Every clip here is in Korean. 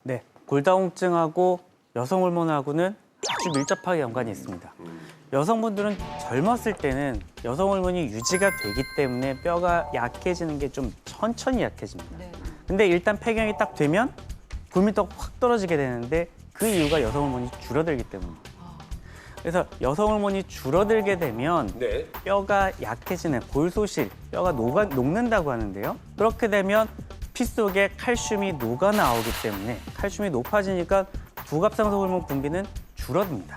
네, 골다공증하고 여성 호르몬하고는 아주 밀접하게 연관이 있습니다. 여성분들은 젊었을 때는 여성 호르몬이 유지가 되기 때문에 뼈가 약해지는 게 좀 천천히 약해집니다. 근데 일단 폐경이 딱 되면 골밀도가 확 떨어지게 되는데 그 이유가 여성 호르몬이 줄어들기 때문입니다. 그래서 여성 호르몬이 줄어들게 되면 네. 뼈가 약해지는 골소실, 뼈가 녹는다고 하는데요. 그렇게 되면 피 속에 칼슘이 녹아 나오기 때문에 칼슘이 높아지니까 부갑상선 호르몬 분비는 줄어듭니다.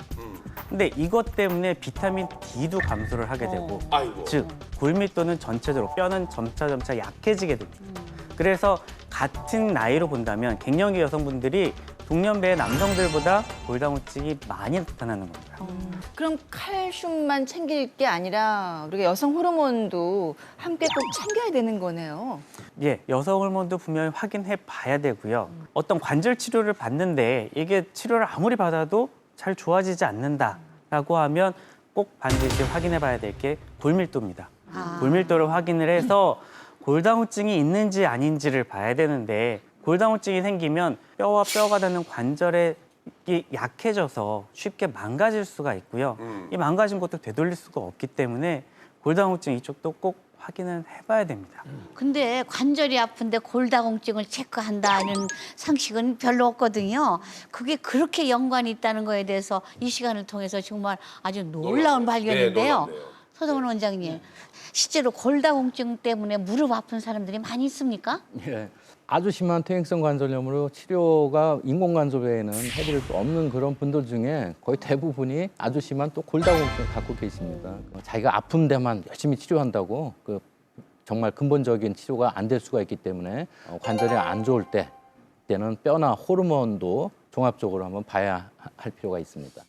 근데 이것 때문에 비타민 D도 감소를 하게 되고 아이고. 즉 골밀도는 전체적으로 뼈는 점차 약해지게 됩니다. 그래서 같은 나이로 본다면 갱년기 여성분들이 동년배의 남성들보다 골다공증이 많이 나타나는 겁니다. 그럼 칼슘만 챙길 게 아니라 우리가 여성 호르몬도 함께 꼭 챙겨야 되는 거네요. 예, 여성 호르몬도 분명히 확인해 봐야 되고요. 어떤 관절 치료를 받는데 이게 치료를 아무리 받아도 잘 좋아지지 않는다라고 하면 꼭 반드시 확인해 봐야 될 게 골밀도입니다. 골밀도를 확인을 해서 골다공증이 있는지 아닌지를 봐야 되는데 골다공증이 생기면 뼈와 뼈가 닿는 관절에 약해져서 쉽게 망가질 수가 있고요. 이 망가진 것도 되돌릴 수가 없기 때문에 골다공증 이쪽도 꼭 확인을 해봐야 됩니다. 근데 관절이 아픈데 골다공증을 체크한다는 상식은 별로 없거든요. 그게 그렇게 연관이 있다는 거에 대해서 이 시간을 통해서 정말 아주 놀라운 발견인데요. 놀랍네요. 서정원 원장님, 실제로 골다공증 때문에 무릎 아픈 사람들이 많이 있습니까? 예. 아주 심한 퇴행성 관절염으로 치료가 인공관절 외에는 해드릴 수 없는 그런 분들 중에 거의 대부분이 아주 심한 또 골다공증을 갖고 계십니다. 자기가 아픈 데만 열심히 치료한다고 정말 근본적인 치료가 안 될 수가 있기 때문에 관절이 안 좋을 때는 뼈나 호르몬도 종합적으로 한번 봐야 할 필요가 있습니다.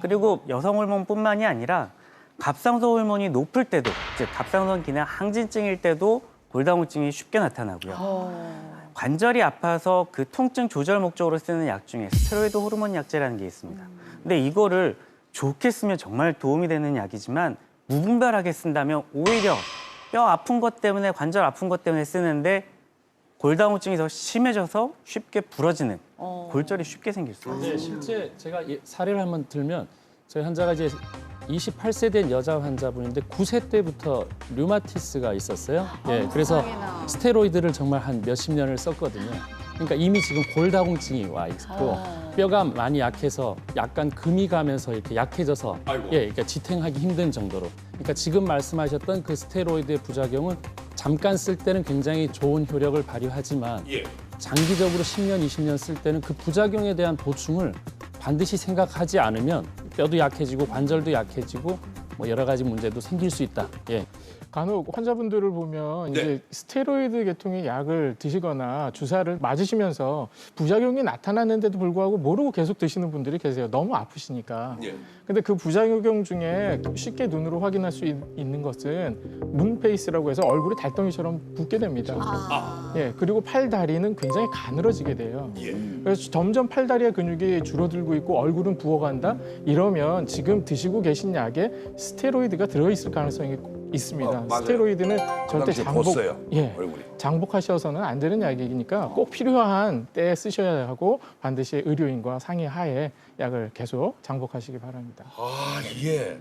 그리고 여성 호르몬뿐만이 아니라 갑상선 호르몬이 높을 때도, 즉 갑상선 기능 항진증일 때도 골다공증이 쉽게 나타나고요. 관절이 아파서 그 통증 조절 목적으로 쓰는 약 중에 스테로이드 호르몬 약제라는 게 있습니다. 근데 이거를 좋게 쓰면 정말 도움이 되는 약이지만 무분별하게 쓴다면 오히려 뼈 아픈 것 때문에 관절 아픈 것 때문에 쓰는데 골다공증이 더 심해져서 쉽게 부러지는 골절이 쉽게 생길 수가 있습니다. 네, 실제 제가 사례를 한번 들면 저희 환자가 이제 28세 된 여자 환자분인데 9세 때부터 류마티스가 있었어요. 예, 그래서 스테로이드를 정말 한 몇십 년을 썼거든요. 그러니까 이미 지금 골다공증이 와 있고 뼈가 많이 약해서 약간 금이 가면서 이렇게 약해져서 아이고. 예, 그러니까 지탱하기 힘든 정도로. 그러니까 지금 말씀하셨던 그 스테로이드의 부작용은 잠깐 쓸 때는 굉장히 좋은 효력을 발휘하지만 예. 장기적으로 10년, 20년 쓸 때는 그 부작용에 대한 보충을 반드시 생각하지 않으면 뼈도 약해지고 관절도 약해지고 뭐 여러 가지 문제도 생길 수 있다. 예. 간혹 환자분들을 보면 네. 이제 스테로이드 계통의 약을 드시거나 주사를 맞으시면서 부작용이 나타났는데도 불구하고 모르고 계속 드시는 분들이 계세요. 너무 아프시니까. 예. 근데 그 부작용 중에 쉽게 눈으로 확인할 수 있는 것은 문페이스라고 해서 얼굴이 달덩이처럼 붓게 됩니다. 예, 그리고 팔, 다리는 굉장히 가늘어지게 돼요. 예. 그래서 점점 팔다리의 근육이 줄어들고 있고 얼굴은 부어간다. 이러면 지금 드시고 계신 약에 스테로이드가 들어있을 가능성이 있습니다. 맞아요. 스테로이드는 절대 벗어요. 예, 얼굴이. 장복하셔서는 안 되는 약이니까 꼭 필요한 때에 쓰셔야 하고 반드시 의료인과 상의하에 약을 계속 장복하시기 바랍니다. 아, 예.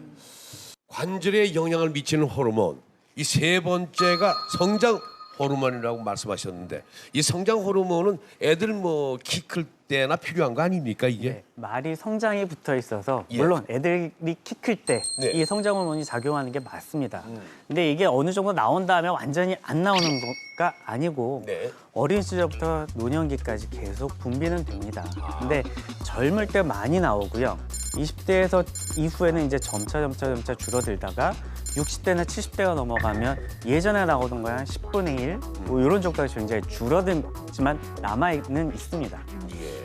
관절에 영향을 미치는 호르몬. 이 세 번째가 성장 호르몬이라고 말씀하셨는데 이 성장 호르몬은 애들 뭐 키 클 때나 필요한 거 아닙니까 이게? 네, 말이 성장이 붙어 있어서 예. 물론 애들이 키 클 때 이 네. 성장 호르몬이 작용하는 게 맞습니다. 근데 이게 어느 정도 나온 다음에 완전히 안 나오는 거가 아니고 네. 어린 시절부터 노년기까지 계속 분비는 됩니다. 근데 젊을 때 많이 나오고요. 20대에서 이후에는 이제 점차 줄어들다가 60대나 70대가 넘어가면 예전에 나오던 거에 한 10분의 1, 뭐 이런 정도가 굉장히 줄어들지만 남아있는 있습니다.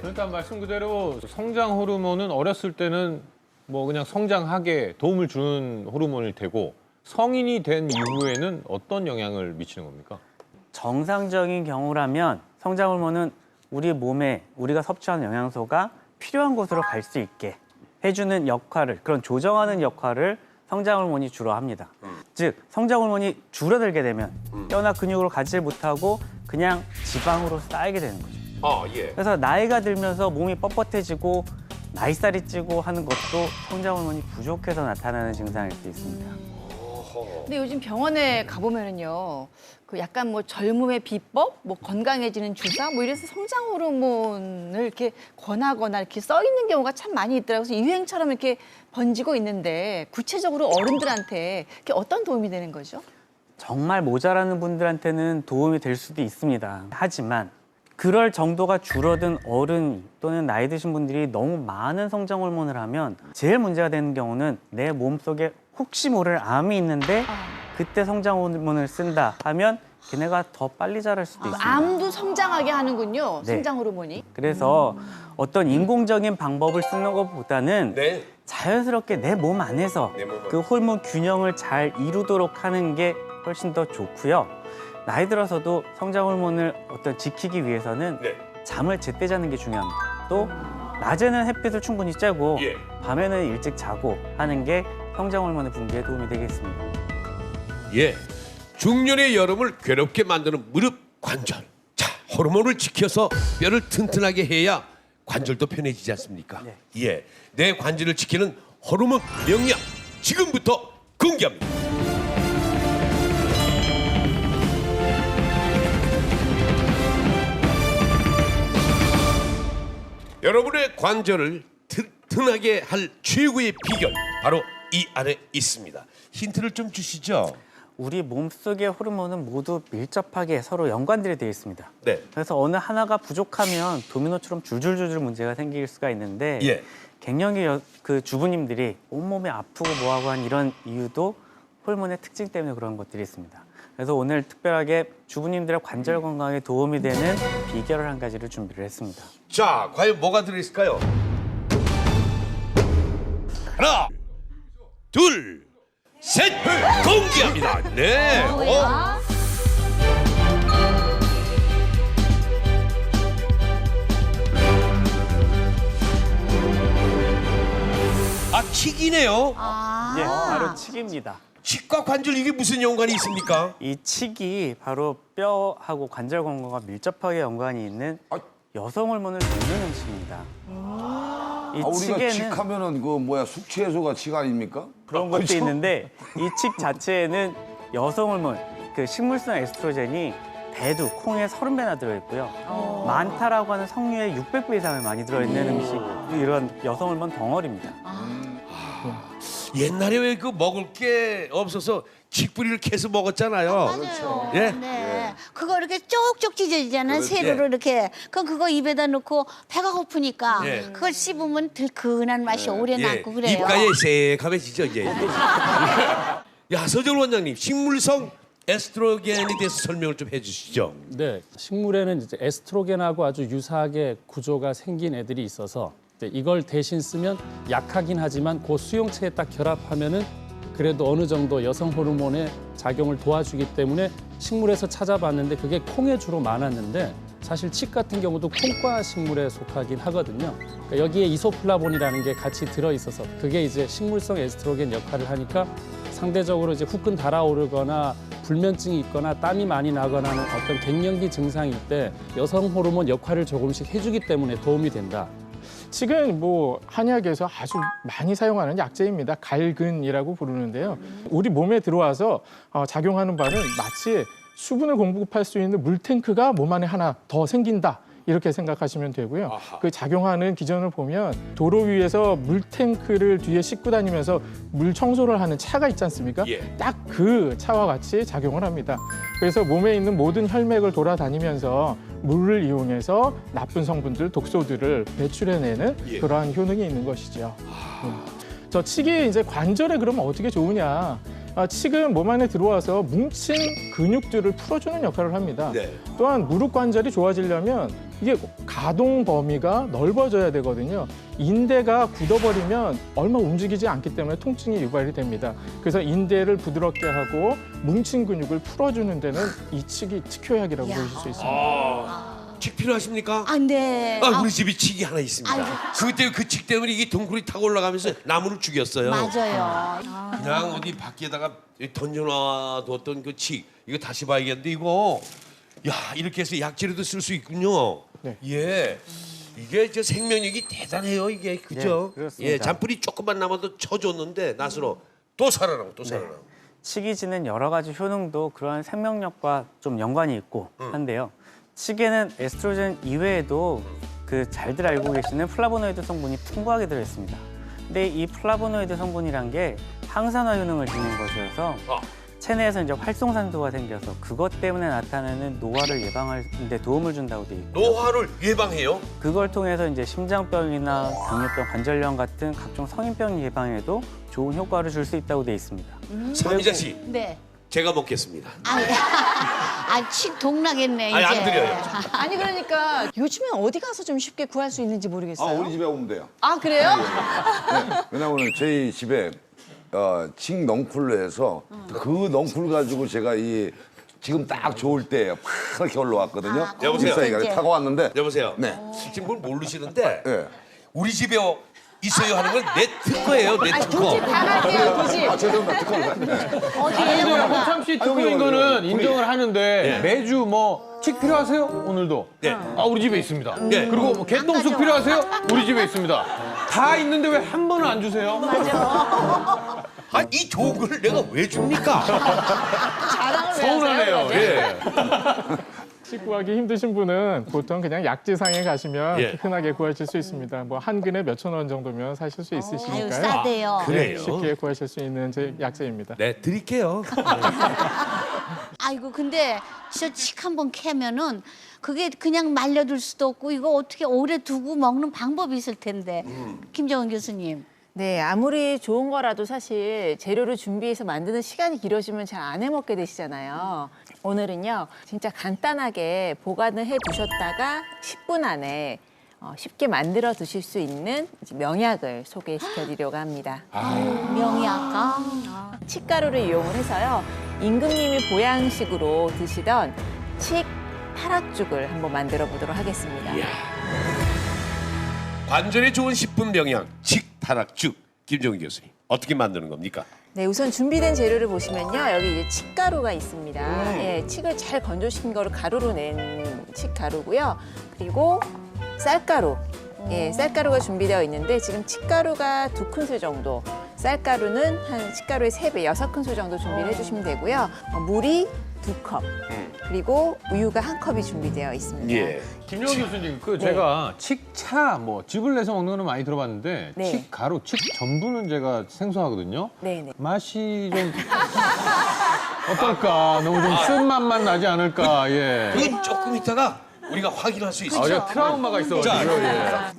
그러니까 말씀 그대로 성장 호르몬은 어렸을 때는 뭐 그냥 성장하게 도움을 주는 호르몬일 테고 성인이 된 이후에는 어떤 영향을 미치는 겁니까? 정상적인 경우라면 성장 호르몬은 우리 몸에 우리가 섭취하는 영양소가 필요한 곳으로 갈 수 있게 해주는 역할을, 그런 조정하는 역할을 성장 호르몬이 주로 합니다. 즉 성장 호르몬이 줄어들게 되면 뼈나 근육으로 가지 못하고 그냥 지방으로 쌓이게 되는 거죠. 아, 예. 그래서 나이가 들면서 몸이 뻣뻣해지고 나이살이 찌고 하는 것도 성장 호르몬이 부족해서 나타나는 증상일 수 있습니다. 근데 요즘 병원에 가보면은요, 그 약간 뭐 젊음의 비법, 뭐 건강해지는 주사, 뭐 이래서 성장 호르몬을 이렇게 권하거나 이렇게 써 있는 경우가 참 많이 있더라고요. 그래서 유행처럼 이렇게 번지고 있는데 구체적으로 어른들한테 이렇게 어떤 도움이 되는 거죠? 정말 모자라는 분들한테는 도움이 될 수도 있습니다. 하지만 그럴 정도가 줄어든 어른 또는 나이 드신 분들이 너무 많은 성장 호르몬을 하면 제일 문제가 되는 경우는 내 몸속에 혹시 모를 암이 있는데 그때 성장 호르몬을 쓴다 하면 걔네가 더 빨리 자랄 수도 있습니다. 암도 성장하게 하는군요. 네. 성장 호르몬이. 그래서 어떤 인공적인 방법을 쓰는 것보다는 네. 자연스럽게 내 몸 안에서 내 몸 그 호르몬 균형을 잘 이루도록 하는 게 훨씬 더 좋고요. 나이 들어서도 성장 호르몬을 지키기 위해서는 네. 잠을 제때 자는 게 중요합니다. 또 낮에는 햇빛을 충분히 쬐고 예. 밤에는 일찍 자고 하는 게 성장 호르몬의 분비에 도움이 되겠습니다. 예. 중년의 여름을 괴롭게 만드는 무릎 관절. 자, 호르몬을 지켜서 뼈를 튼튼하게 해야 관절도 편해지지 않습니까? 네. 예. 내 관절을 지키는 호르몬 명량 지금부터 공개합니다. 여러분의 관절을 튼튼하게 할 최고의 비결 바로 이 안에 있습니다. 힌트를 좀 주시죠. 우리 몸속의 호르몬은 모두 밀접하게 서로 연관들이 되어 있습니다. 네. 그래서 어느 하나가 부족하면 도미노처럼 줄줄줄줄 문제가 생길 수가 있는데 예. 갱년기 그 주부님들이 온몸이 아프고 뭐하고 한 이런 이유도 호르몬의 특징 때문에 그런 것들이 있습니다. 그래서 오늘 특별하게 주부님들의 관절 건강에 도움이 되는 비결을 한 가지를 준비를 했습니다. 자, 과연 뭐가 들어있을까요? 하나, 둘, 셋, 공개합니다. 네. 아, 칡이네요. 예, 바로 칡입니다. 칡과 관절 이게 무슨 연관이 있습니까? 이 칡이 바로 뼈하고 관절 건강과 밀접하게 연관이 있는 여성 호르몬을 돕는 음식입니다. 이 우리가 칡에는 칡하면은 그 뭐야 숙취해소가 칡 아닙니까? 그런 것도 있는데 이 칡 자체에는 여성 호르몬, 그 식물성 에스트로겐이 대두, 콩에 30배나 들어있고요. 많다라고 하는 석류의 600배 이상을 많이 들어있는 음식, 이런 여성 호르몬 덩어리입니다. 옛날에 왜 그 먹을 게 없어서 칡뿌리를 캐서 먹었잖아요. 맞아요. 예? 네. 그거 이렇게 쪽쪽 찢어지잖아요. 그렇지. 세로로 이렇게. 그럼 그거 입에다 넣고 배가 고프니까 예. 그걸 씹으면 들큰한 맛이 오래 남고 그래요. 입가에 새카매지죠 이제. 야, 서정 원장님, 식물성 에스트로겐에 대해서 설명을 좀 해주시죠. 네, 식물에는 이제 에스트로겐하고 아주 유사하게 구조가 생긴 애들이 있어서 이걸 대신 쓰면 약하긴 하지만 그 수용체에 딱 결합하면은 그래도 어느 정도 여성 호르몬의 작용을 도와주기 때문에 식물에서 찾아봤는데 그게 콩에 주로 많았는데 사실 칡 같은 경우도 콩과 식물에 속하긴 하거든요. 그러니까 여기에 이소플라본이라는 게 같이 들어 있어서 그게 이제 식물성 에스트로겐 역할을 하니까 상대적으로 이제 후끈 달아오르거나 불면증이 있거나 땀이 많이 나거나 하는 어떤 갱년기 증상일 때 여성 호르몬 역할을 조금씩 해주기 때문에 도움이 된다. 칡은 뭐 한약에서 아주 많이 사용하는 약재입니다. 갈근이라고 부르는데요. 우리 몸에 들어와서 작용하는 바는 마치 수분을 공급할 수 있는 물탱크가 몸 안에 하나 더 생긴다. 이렇게 생각하시면 되고요. 그 작용하는 기전을 보면 도로 위에서 물탱크를 뒤에 싣고 다니면서 물 청소를 하는 차가 있지 않습니까? 예. 딱 그 차와 같이 작용을 합니다. 그래서 몸에 있는 모든 혈맥을 돌아다니면서 물을 이용해서 나쁜 성분들, 독소들을 배출해내는 예. 그러한 효능이 있는 것이죠. 저 칡이 이제 관절에 그러면 어떻게 좋으냐? 칡은 몸 안에 들어와서 뭉친 근육들을 풀어주는 역할을 합니다. 네. 또한 무릎 관절이 좋아지려면 이게 가동 범위가 넓어져야 되거든요. 인대가 굳어버리면 얼마 움직이지 않기 때문에 통증이 유발이 됩니다. 그래서 인대를 부드럽게 하고 뭉친 근육을 풀어주는 데는 이 칡이 특효약이라고 보실 수 있습니다. 칡 필요하십니까? 아, 네. 우리 집에 칡이 하나 있습니다. 그때 그 칡 때문에 이게 덩굴이 타고 올라가면서 나무를 죽였어요. 맞아요. 그냥 어디 밖에다가 던져놔뒀던 그 칡 이거 다시 봐야겠는데 이거 야 이렇게 해서 약재로도 쓸 수 있군요. 예. 이게 이제 생명력이 대단해요, 이게. 그죠? 예, 그렇습니다. 예, 잔뿌리 조금만 남아도 쳐줬는데 낫으로 또 살아나고 또 살아나고. 치기지는 여러 가지 효능도 그러한 생명력과 좀 연관이 있고 한데요. 치계는 에스트로겐 이외에도 그 잘들 알고 계시는 플라보노이드 성분이 풍부하게 들어있습니다. 근데 이 플라보노이드 성분이란 게 항산화 효능을 지닌 것이어서 체내에서 이제 활성산소가 생겨서 그것 때문에 나타나는 노화를 예방하는 데 도움을 준다고 돼 있고 노화를 예방해요? 그걸 통해서 이제 심장병이나 당뇨병, 관절염 같은 각종 성인병 예방에도 좋은 효과를 줄 수 있다고 돼 있습니다. 삼미자 씨, 네. 제가 먹겠습니다. 칙 동나겠네 이제. 아니, 안 드려요. 아니 그러니까 요즘엔 어디 가서 좀 쉽게 구할 수 있는지 모르겠어요. 우리 집에 오면 돼요. 아, 그래요? 네, 왜냐하면 저희 집에 칡 넝쿨로 해서 그 넝쿨 가지고 제가 이 지금 딱 좋을 때 파랗게 올라왔거든요. 여보세요? 일사이가 타고 왔는데. 여보세요? 네. 지금 뭘 모르시는데 네. 우리 집에 있어요 하는 건 내 특허예요, 내 특허. 다 할게요, 굳이. 죄송합니다. 특허. 어디에 뭐가? 홍참 씨 특허인 거는 인정을 하는데 매주 뭐 칡 필요하세요? 오늘도. 네. 우리 집에 있습니다. 네. 그리고 뭐 개똥쑥 필요하세요? 우리 집에 있습니다. 다 있는데 왜 한 번은 안 주세요? 이 좋은 걸 내가 왜 줍니까? 자랑을 왜 서운하네요. 하세요? 예. 칡 구하기 힘드신 분은 보통 그냥 약지상에 가시면 예. 흔하게 구하실 수 있습니다. 뭐 한 근에 몇천 원 정도면 사실 수 아유 있으시니까요. 싸대요. 그래요? 쉽게 구하실 수 있는 약재입니다. 네, 드릴게요. 아이고 근데 진짜 칡 한번 캐면은 그게 그냥 말려둘 수도 없고 이거 어떻게 오래 두고 먹는 방법이 있을 텐데. 김정은 교수님. 네, 아무리 좋은 거라도 사실 재료를 준비해서 만드는 시간이 길어지면 잘 안 해먹게 되시잖아요. 오늘은요, 진짜 간단하게 보관을 해 두셨다가 10분 안에 쉽게 만들어 드실 수 있는 명약을 소개시켜 드리려고 합니다. 명이아까. 칡가루를 이용을 해서요, 임금님이 보양식으로 드시던 칡 타락죽을 한번 만들어 보도록 하겠습니다. 관절에 좋은 10분 명약, 칡타락죽. 김정은 교수님, 어떻게 만드는 겁니까? 네, 우선 준비된 재료를 보시면요. 여기 이제 칡가루가 있습니다. 예, 칡을 잘 건조시킨 거를 가루로 낸 칡가루고요. 그리고 쌀가루. 예, 쌀가루가 준비되어 있는데 지금 칡가루가 2큰술 정도, 쌀가루는 한 칡가루의 3배, 6큰술 정도 준비를 해주시면 되고요. 물이 2컵, 그리고 우유가 1컵이 준비되어 있습니다. 예. 김정은 교수님, 제가 칡차 뭐 즙을 내서 먹는 거는 많이 들어봤는데 네. 칡 가루, 칡 전분은 제가 생소하거든요. 네네. 맛이 좀 어떨까? 너무 좀 쓴 맛만 나지 않을까? 예. 그건 조금 있다가 우리가 확인할 수 있어요. 제가 트라우마가 있어가지고.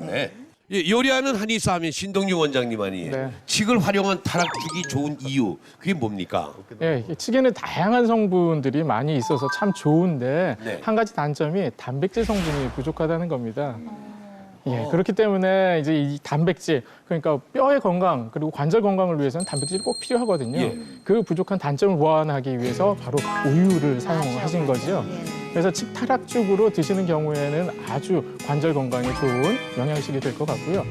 네. 예, 요리하는 한의사 하면 신동규 원장님 아니에요. 네. 칡을 활용한 타락죽이 좋은 이유, 그게 뭡니까? 예, 칡에는 다양한 성분들이 많이 있어서 참 좋은데 네. 한 가지 단점이 단백질 성분이 부족하다는 겁니다. 예, 그렇기 때문에 이제 이 단백질, 그러니까 뼈의 건강 그리고 관절 건강을 위해서는 단백질이 꼭 필요하거든요. 예. 그 부족한 단점을 보완하기 위해서 바로 우유를 사용하신 거죠. 그래서 칡 타락죽으로 드시는 경우에는 아주 관절 건강에 좋은 영양식이 될 것 같고요.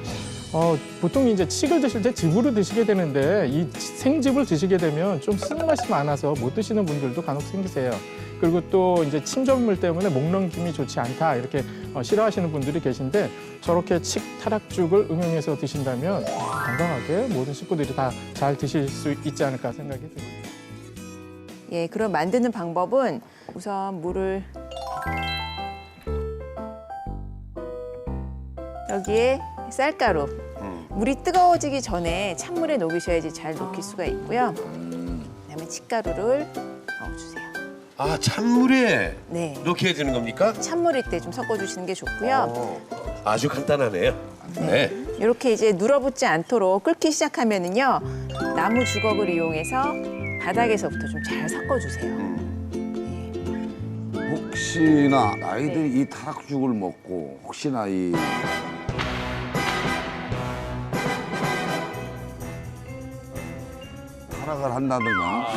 보통 이제 칡을 드실 때 즙으로 드시게 되는데 이 생즙을 드시게 되면 좀 쓴맛이 많아서 못 드시는 분들도 간혹 생기세요. 그리고 또 이제 침전물 때문에 목 넘김이 좋지 않다 이렇게 싫어하시는 분들이 계신데 저렇게 칡 타락죽을 응용해서 드신다면 건강하게 모든 식구들이 다 잘 드실 수 있지 않을까 생각이 듭니다. 예, 그럼 만드는 방법은 우선 물을 여기에 쌀가루. 물이 뜨거워지기 전에 찬물에 녹이셔야지 잘 녹일 수가 있고요. 그다음에 칡가루를 넣어주세요. 아, 찬물에 네, 넣게 되는 겁니까? 찬물일 때 좀 섞어주시는 게 좋고요. 아주 간단하네요. 네. 이렇게 이제 눌어붙지 않도록 끓기 시작하면은요, 나무 주걱을 이용해서 바닥에서부터 좀 잘 섞어주세요. 혹시나 아이들이 이 타락죽을 먹고 혹시나 이 타락을 한다든가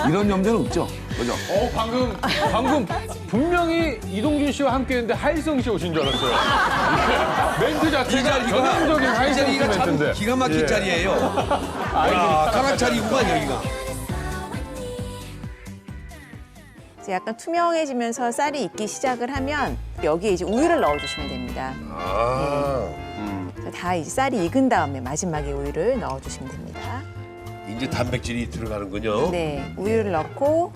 이런 염려는 없죠, 그죠? 방금 분명히 이동균 씨와 함께했는데 하일성 씨 오신 줄 알았어요. 멘트 자체가 전형적인 이 하일성 씨 자리가 참 멘트인데. 기가 막힌 자리예요. 야, 가락 자리구만 여기가. 이제 약간 투명해지면서 쌀이 익기 시작을 하면 여기에 이제 우유를 넣어주시면 됩니다. 다 이제 쌀이 익은 다음에 마지막에 우유를 넣어주시면 됩니다. 이제 단백질이 들어가는군요. 네, 우유를 넣고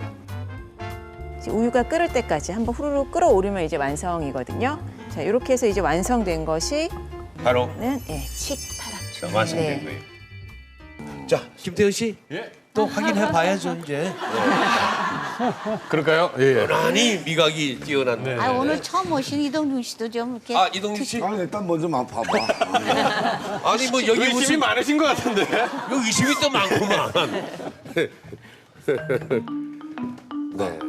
이제 우유가 끓을 때까지 한번 후루룩 끓어오르면 이제 완성이거든요. 자, 이렇게 해서 이제 완성된 것이 바로 칡타락죽. 완성된 네. 거예요. 자, 김태현 씨. 또 확인해 봐야죠, 이제. 그럴까요? 예. 많이 미각이 뛰어났네. 아, 오늘 처음 오신 이동준 씨도 좀 이렇게 아, 이동준 씨. 아, 일단 먼저 봐봐. 아니 뭐 여기 의심이 무슨 많으신 것 같은데. 여기 의심이 또 많구만. 네.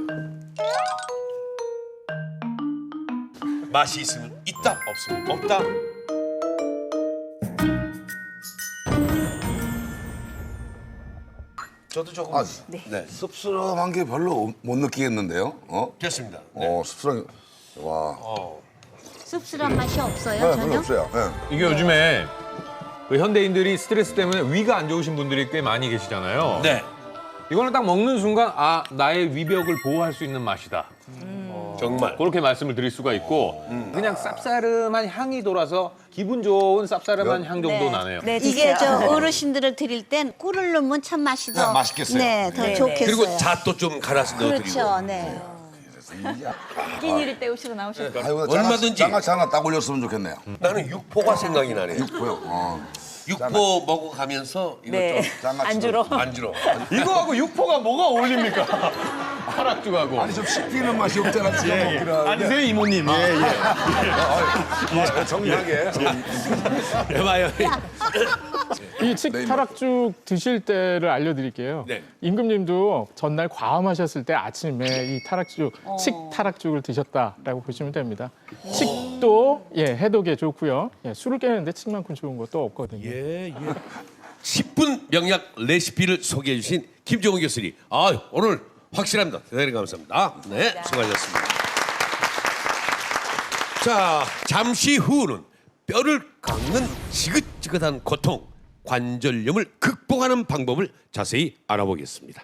맛이 있으면 있다, 없으면 없다. 저도 조금. 아, 네. 씁쓸한 게 별로 못 느끼겠는데요? 됐습니다. 네. 씁쓸한 게. 와. 씁쓸한 맛이 없어요, 네, 별로 전혀? 없어요. 네. 이게 요즘에 그 현대인들이 스트레스 때문에 위가 안 좋으신 분들이 꽤 많이 계시잖아요. 네. 이거는 딱 먹는 순간 아 나의 위벽을 보호할 수 있는 맛이다. 정말. 그렇게 말씀을 드릴 수가 있고 그냥 쌉싸름한 향이 돌아서 기분 좋은 쌉싸름한 향 정도 나네요. 네, 이게 드세요. 저 어르신들을 드릴 땐 꿀을 넣으면 참 맛이 더 네, 맛있겠어요. 네, 더 네, 좋겠어요. 그리고 잣도 좀 갈아서 넣어드리고. 그렇죠, 네. 끼니를 때우시고 나오셨어요. 아이고, 얼마든지. 장아찌 하나 딱 올렸으면 좋겠네요. 나는 육포가 생각이 나네요. 육포요. 육포 먹어가면서 이거 네, 좀 안주로. 안주로. 이거하고 육포가 뭐가 어울립니까? 하락죽하고. 아니 좀 씹히는 맛이 없잖아. 지금 먹기라. 앉으세요 이모님. 정리하게. 해봐요. 이 칡타락죽 드실 때를 알려드릴게요. 네. 임금님도 전날 과음하셨을 때 아침에 이 칡타락죽을 드셨다라고 보시면 됩니다. 칡도 해독에 좋고요. 술을 깨는데 칡만큼 좋은 것도 없거든요. 예. 10분 명약 레시피를 소개해 주신 김종훈 교수님. 아, 오늘 확실합니다. 대단히 감사합니다. 네, 수고하셨습니다. 자, 잠시 후는 뼈를 깎는 지긋지긋한 고통, 관절염을 극복하는 방법을 자세히 알아보겠습니다.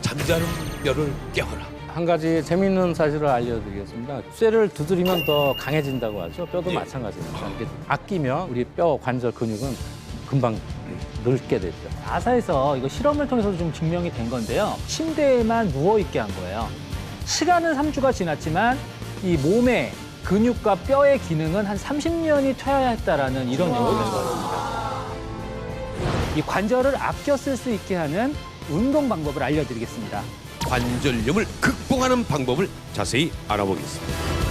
잠자는 뼈를 깨워라. 한 가지 재미있는 사실을 알려드리겠습니다. 쇠를 두드리면 더 강해진다고 하죠. 뼈도 예. 마찬가지입니다. 이렇게 아끼면 우리 뼈 관절 근육은 금방 늙게 되죠. 나사에서 이거 실험을 통해서 좀 증명이 된 건데요. 침대에만 누워 있게 한 거예요. 시간은 3주가 지났지만 이 몸의 근육과 뼈의 기능은 한 30년이 퇴화해야 했다라는 이런 연구가 된 거였습니다. 이 관절을 아껴 쓸 수 있게 하는 운동 방법을 알려드리겠습니다. 관절염을 극복하는 방법을 자세히 알아보겠습니다.